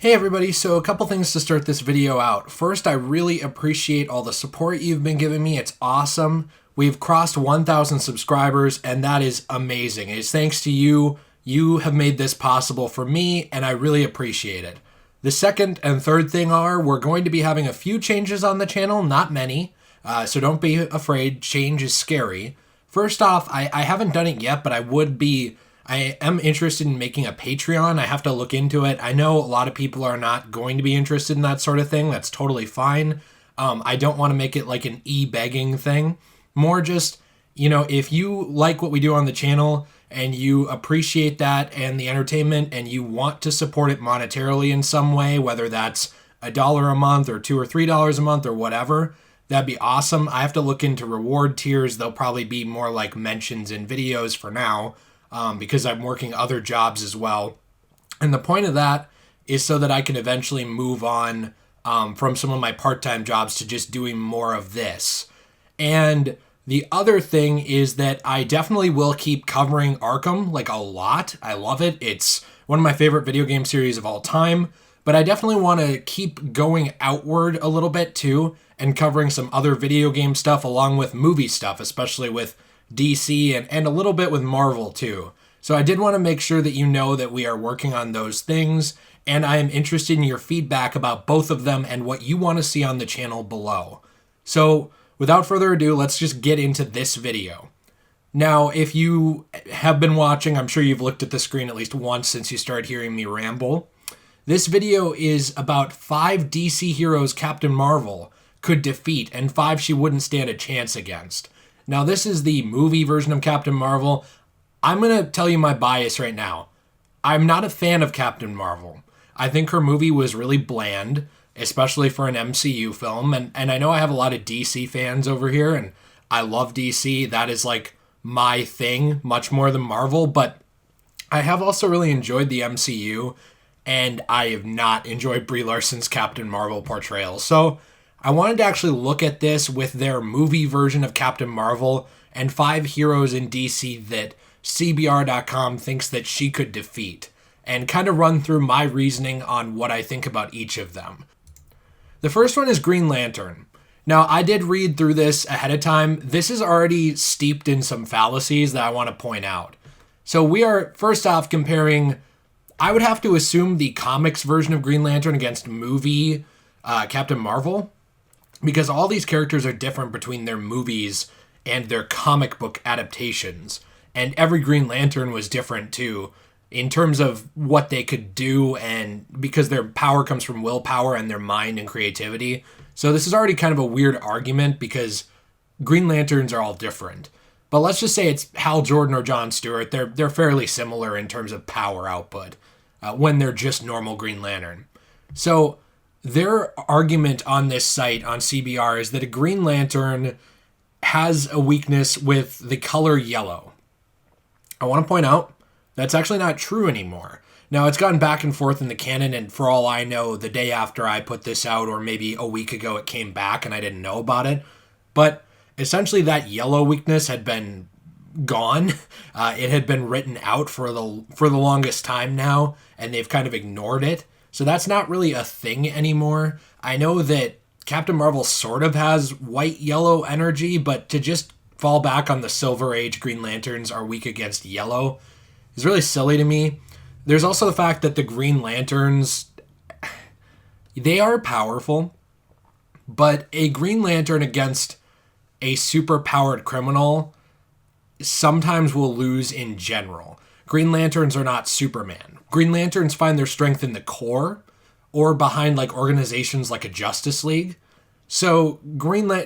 Hey everybody, so a couple things to start this video out. First, I really appreciate all the support you've been giving me. It's awesome. We've crossed 1,000 subscribers, and that is amazing. It's thanks to you. You have made this possible for me, and I really appreciate it. The second and third thing are, we're going to be having a few changes on the channel, not many, so don't be afraid. Change is scary. First off, I haven't done it yet, but I am interested in making a Patreon. I have to look into it. I know a lot of people are not going to be interested in that sort of thing. That's totally fine. I don't want to make it like an e-begging thing. More just, if you like what we do on the channel and you appreciate that and the entertainment and you want to support it monetarily in some way, whether that's $1 a month or $2 or $3 a month or whatever, that'd be awesome. I have to look into reward tiers. They'll probably be more like mentions in videos for now. Because I'm working other jobs as well. And the point of that is so that I can eventually move on from some of my part-time jobs to just doing more of this. And the other thing is that I definitely will keep covering Arkham, like a lot. I love it. It's one of my favorite video game series of all time. But I definitely want to keep going outward a little bit too and covering some other video game stuff along with movie stuff, especially with DC and a little bit with Marvel too. So I did want to make sure that you know that we are working on those things, and I am interested in your feedback about both of them and what you want to see on the channel below. So without further ado, let's just get into this video. Now, if you have been watching, I'm sure you've looked at the screen at least once since you started hearing me ramble. This video is about 5 DC heroes Captain Marvel could defeat and 5 she wouldn't stand a chance against. Now, this is the movie version of Captain Marvel. I'm going to tell you my bias right now. I'm not a fan of Captain Marvel. I think her movie was really bland, especially for an MCU film. And I know I have a lot of DC fans over here, and I love DC. That is like my thing, much more than Marvel. But I have also really enjoyed the MCU, and I have not enjoyed Brie Larson's Captain Marvel portrayal. So I wanted to actually look at this with their movie version of Captain Marvel and 5 heroes in DC that CBR.com thinks that she could defeat, and kind of run through my reasoning on what I think about each of them. The first one is Green Lantern. Now, I did read through this ahead of time. This is already steeped in some fallacies that I want to point out. So we are, first off, comparing, I would have to assume, the comics version of Green Lantern against movie Captain Marvel, because all these characters are different between their movies and their comic book adaptations. And every Green Lantern was different too, in terms of what they could do, and because their power comes from willpower and their mind and creativity. So this is already kind of a weird argument because Green Lanterns are all different. But let's just say it's Hal Jordan or John Stewart. They're fairly similar in terms of power output when they're just normal Green Lantern. So their argument on this site, on CBR, is that a Green Lantern has a weakness with the color yellow. I want to point out that's actually not true anymore. Now, it's gotten back and forth in the canon, and for all I know, the day after I put this out, or maybe a week ago, it came back and I didn't know about it. But essentially, that yellow weakness had been gone. It had been written out for the longest time now, and they've kind of ignored it. So that's not really a thing anymore. I know that Captain Marvel sort of has white-yellow energy, but to just fall back on the Silver Age Green Lanterns are weak against yellow is really silly to me. There's also the fact that the Green Lanterns, they are powerful, but a Green Lantern against a super-powered criminal sometimes will lose in general. Green Lanterns are not Superman. Green Lanterns find their strength in the core or behind like organizations like a Justice League. So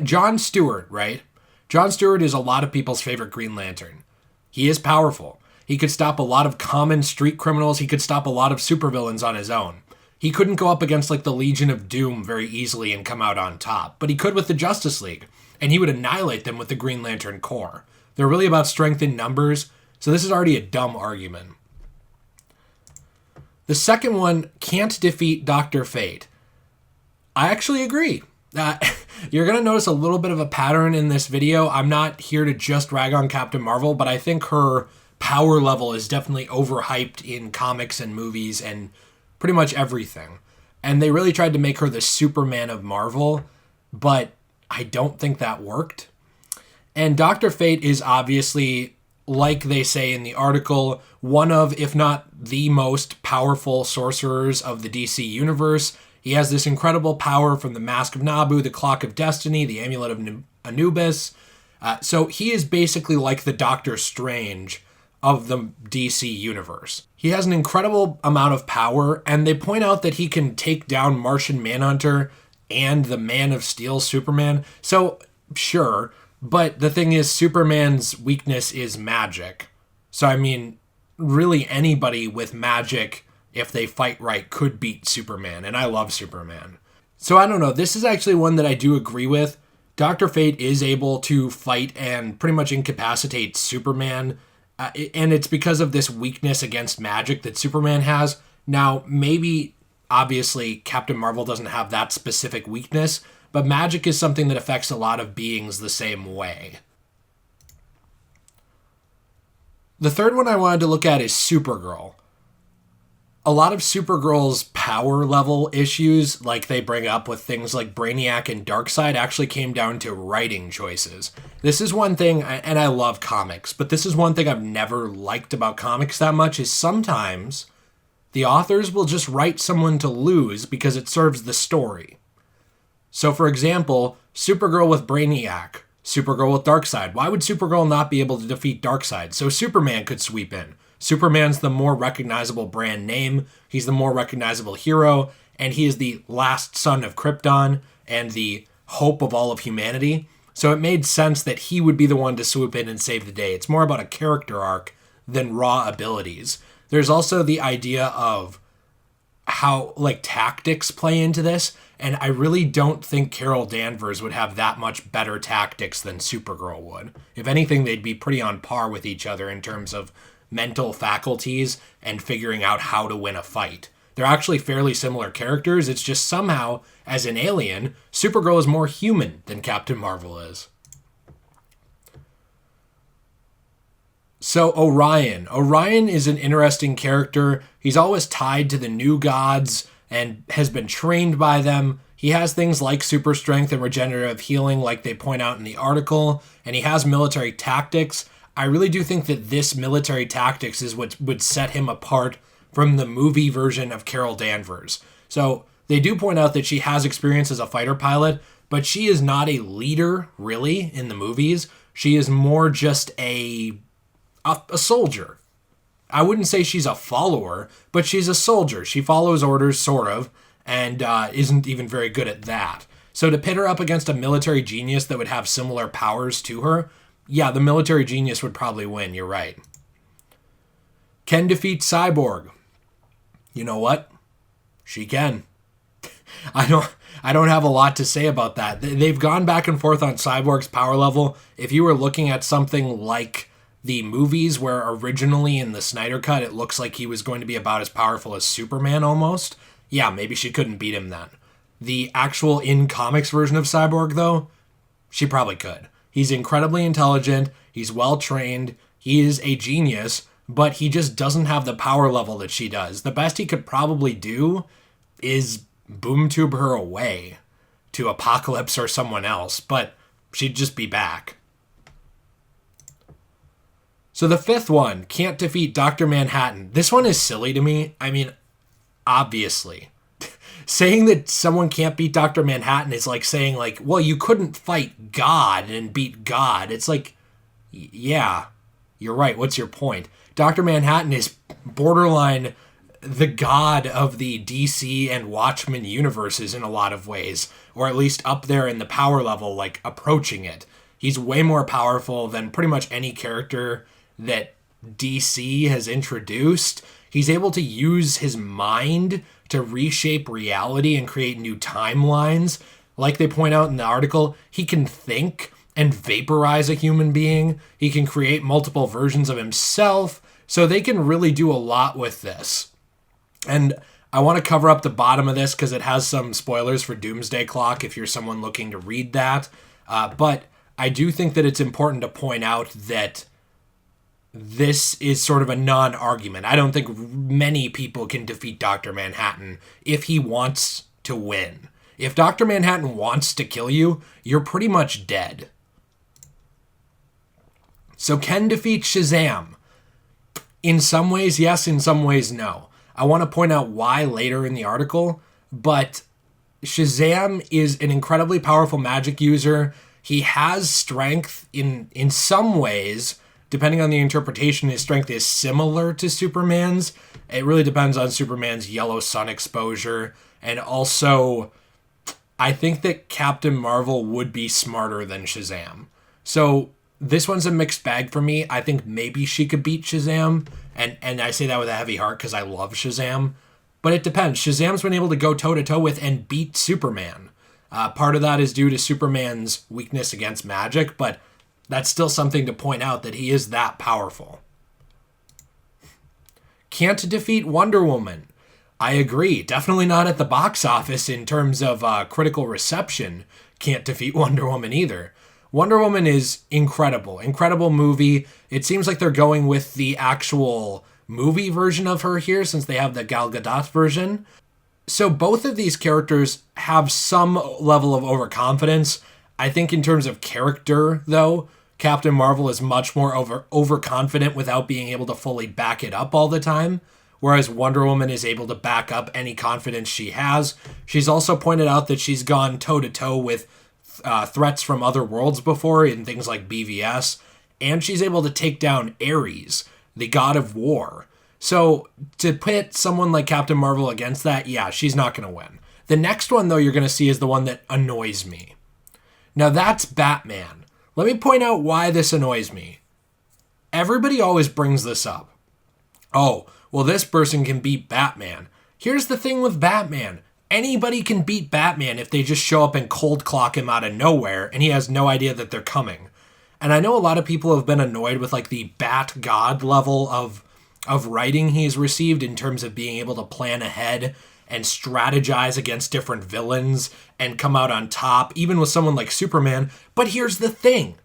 John Stewart, right? John Stewart is a lot of people's favorite Green Lantern. He is powerful. He could stop a lot of common street criminals. He could stop a lot of supervillains on his own. He couldn't go up against like the Legion of Doom very easily and come out on top, but he could with the Justice League, and he would annihilate them with the Green Lantern core. They're really about strength in numbers, so this is already a dumb argument. The second one, can't defeat Dr. Fate. I actually agree. You're going to notice a little bit of a pattern in this video. I'm not here to just rag on Captain Marvel, but I think her power level is definitely overhyped in comics and movies and pretty much everything. And they really tried to make her the Superman of Marvel, but I don't think that worked. And Dr. Fate is obviously, like they say in the article, one of, if not the most powerful sorcerers of the DC universe. He has this incredible power from the Mask of Nabu, the Clock of Destiny, the Amulet of Anubis. So he is basically like the Doctor Strange of the DC universe. He has an incredible amount of power, and they point out that he can take down Martian Manhunter and the Man of Steel Superman. So, sure, but the thing is, Superman's weakness is magic. So, I mean, really anybody with magic, if they fight right, could beat Superman, and I love Superman. So, I don't know, this is actually one that I do agree with. Dr. Fate is able to fight and pretty much incapacitate Superman, and it's because of this weakness against magic that Superman has. Now, maybe, obviously, Captain Marvel doesn't have that specific weakness, but magic is something that affects a lot of beings the same way. The third one I wanted to look at is Supergirl. A lot of Supergirl's power level issues, like they bring up with things like Brainiac and Darkseid, actually came down to writing choices. This is one thing, and I love comics, but this is one thing I've never liked about comics that much, is sometimes the authors will just write someone to lose because it serves the story. So for example, Supergirl with Brainiac, Supergirl with Darkseid. Why would Supergirl not be able to defeat Darkseid? So Superman could sweep in. Superman's the more recognizable brand name, he's the more recognizable hero, and he is the last son of Krypton and the hope of all of humanity. So it made sense that he would be the one to swoop in and save the day. It's more about a character arc than raw abilities. There's also the idea of how, like, tactics play into this, and I really don't think Carol Danvers would have that much better tactics than Supergirl would. If anything, they'd be pretty on par with each other in terms of mental faculties and figuring out how to win a fight. They're actually fairly similar characters. It's just somehow, as an alien, Supergirl is more human than Captain Marvel is. So Orion. Orion is an interesting character. He's always tied to the new gods and has been trained by them. He has things like super strength and regenerative healing, like they point out in the article, and he has military tactics. I really do think that this military tactics is what would set him apart from the movie version of Carol Danvers. So they do point out that she has experience as a fighter pilot, but she is not a leader, really, in the movies. She is more just a soldier. I wouldn't say she's a follower, but she's a soldier. She follows orders, sort of, and isn't even very good at that. So to pit her up against a military genius that would have similar powers to her, yeah, the military genius would probably win, you're right. Can defeat Cyborg. You know what? She can. I don't have a lot to say about that. They've gone back and forth on Cyborg's power level. If you were looking at something like the movies, where originally in the Snyder Cut it looks like he was going to be about as powerful as Superman almost, yeah, maybe she couldn't beat him then. The actual in-comics version of Cyborg, though, she probably could. He's incredibly intelligent, he's well-trained, he is a genius, but he just doesn't have the power level that she does. The best he could probably do is boom tube her away to Apocalypse or someone else, but she'd just be back. So the fifth one, can't defeat Dr. Manhattan. This one is silly to me. I mean, obviously. Saying that someone can't beat Dr. Manhattan is like saying, like, well, you couldn't fight God and beat God. It's like, yeah, you're right. What's your point? Dr. Manhattan is borderline the god of the DC and Watchmen universes in a lot of ways, or at least up there in the power level, like approaching it. He's way more powerful than pretty much any character that DC has introduced. He's able to use his mind to reshape reality and create new timelines. Like they point out in the article, he can think and vaporize a human being. He can create multiple versions of himself. So they can really do a lot with this. And I want to cover up the bottom of this because it has some spoilers for Doomsday Clock if you're someone looking to read that. But I do think that it's important to point out that this is sort of a non-argument. I don't think many people can defeat Dr. Manhattan if he wants to win. If Dr. Manhattan wants to kill you, you're pretty much dead. So Ken defeats Shazam. In some ways, yes. In some ways, no. I want to point out why later in the article, but Shazam is an incredibly powerful magic user. He has strength in some ways. Depending on the interpretation, his strength is similar to Superman's. It really depends on Superman's yellow sun exposure. And also, I think that Captain Marvel would be smarter than Shazam. So this one's a mixed bag for me. I think maybe she could beat Shazam. And I say that with a heavy heart because I love Shazam. But it depends. Shazam's been able to go toe-to-toe with and beat Superman. Part of that is due to Superman's weakness against magic, but that's still something to point out that he is that powerful. Can't defeat Wonder Woman. I agree. Definitely not at the box office in terms of critical reception. Can't defeat Wonder Woman either. Wonder Woman is incredible. Incredible movie. It seems like they're going with the actual movie version of her here since they have the Gal Gadot version. So both of these characters have some level of overconfidence. I think in terms of character, though, Captain Marvel is much more overconfident without being able to fully back it up all the time, whereas Wonder Woman is able to back up any confidence she has. She's also pointed out that she's gone toe-to-toe with threats from other worlds before in things like BVS, and she's able to take down Ares, the god of war. So to pit someone like Captain Marvel against that, yeah, she's not going to win. The next one, though, you're going to see is the one that annoys me. Now, that's Batman. Let me point out why this annoys me. Everybody always brings this up. Oh, well, this person can beat Batman. Here's the thing with Batman. Anybody can beat Batman if they just show up and cold clock him out of nowhere, and he has no idea that they're coming. And I know a lot of people have been annoyed with like the Bat God level of writing he's received in terms of being able to plan ahead and strategize against different villains and come out on top, even with someone like Superman. But here's the thing.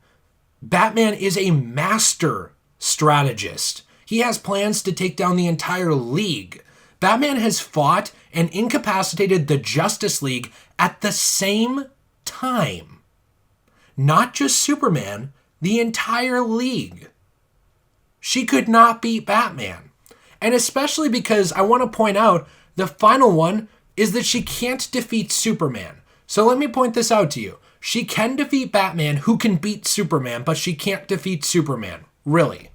Batman is a master strategist. He has plans to take down the entire league. Batman has fought and incapacitated the Justice League at the same time. Not just Superman, the entire league. She could not beat Batman. And especially because I want to point out the final one is that she can't defeat Superman. So let me point this out to you. She can defeat Batman, who can beat Superman, but she can't defeat Superman. Really.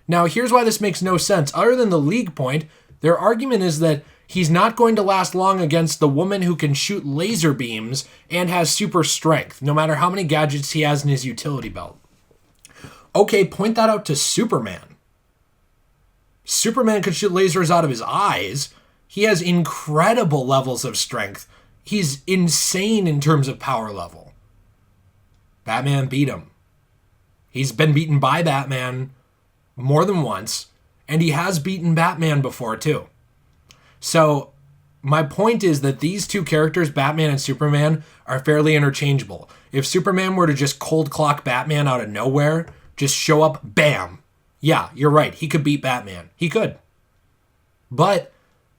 Now, here's why this makes no sense. Other than the league point, their argument is that he's not going to last long against the woman who can shoot laser beams and has super strength, no matter how many gadgets he has in his utility belt. Okay, point that out to Superman. Superman could shoot lasers out of his eyes. He has incredible levels of strength. He's insane in terms of power level. Batman beat him. He's been beaten by Batman more than once, and he has beaten Batman before too. So my point is that these two characters, Batman and Superman, are fairly interchangeable. If Superman were to just cold clock Batman out of nowhere, just show up, bam. Yeah, you're right. He could beat Batman. He could. But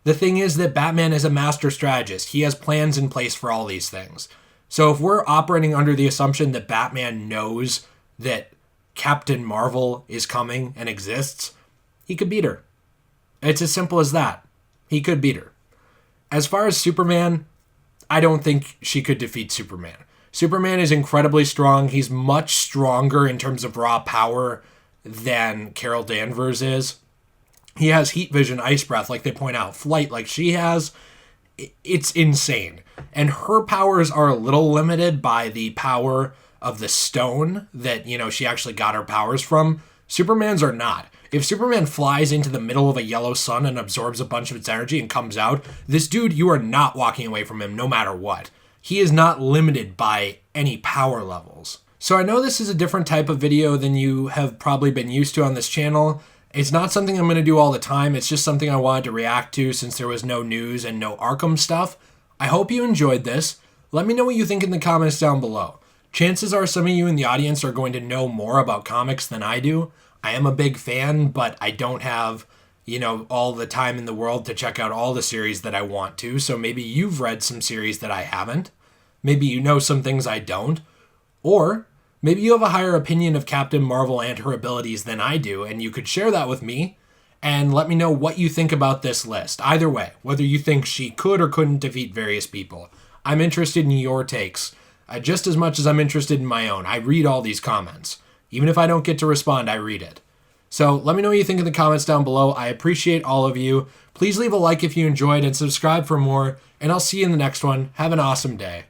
the thing is that Batman is a master strategist. He has plans in place for all these things. So if we're operating under the assumption that Batman knows that Captain Marvel is coming and exists, he could beat her. It's as simple as that. He could beat her. As far as Superman, I don't think she could defeat Superman. Superman is incredibly strong. He's much stronger in terms of raw power than Carol Danvers is. He has heat vision, ice breath, like they point out, flight like she has. It's insane. And her powers are a little limited by the power of the stone that, she actually got her powers from. Superman's are not. If Superman flies into the middle of a yellow sun and absorbs a bunch of its energy and comes out, this dude, you are not walking away from him no matter what. He is not limited by any power levels. So I know this is a different type of video than you have probably been used to on this channel. It's not something I'm going to do all the time. It's just something I wanted to react to since there was no news and no Arkham stuff. I hope you enjoyed this. Let me know what you think in the comments down below. Chances are some of you in the audience are going to know more about comics than I do. I am a big fan, but I don't have, all the time in the world to check out all the series that I want to. So maybe you've read some series that I haven't. Maybe you know some things I don't. Or maybe you have a higher opinion of Captain Marvel and her abilities than I do, and you could share that with me and let me know what you think about this list. Either way, whether you think she could or couldn't defeat various people. I'm interested in your takes, just as much as I'm interested in my own. I read all these comments. Even if I don't get to respond, I read it. So let me know what you think in the comments down below. I appreciate all of you. Please leave a like if you enjoyed and subscribe for more, and I'll see you in the next one. Have an awesome day.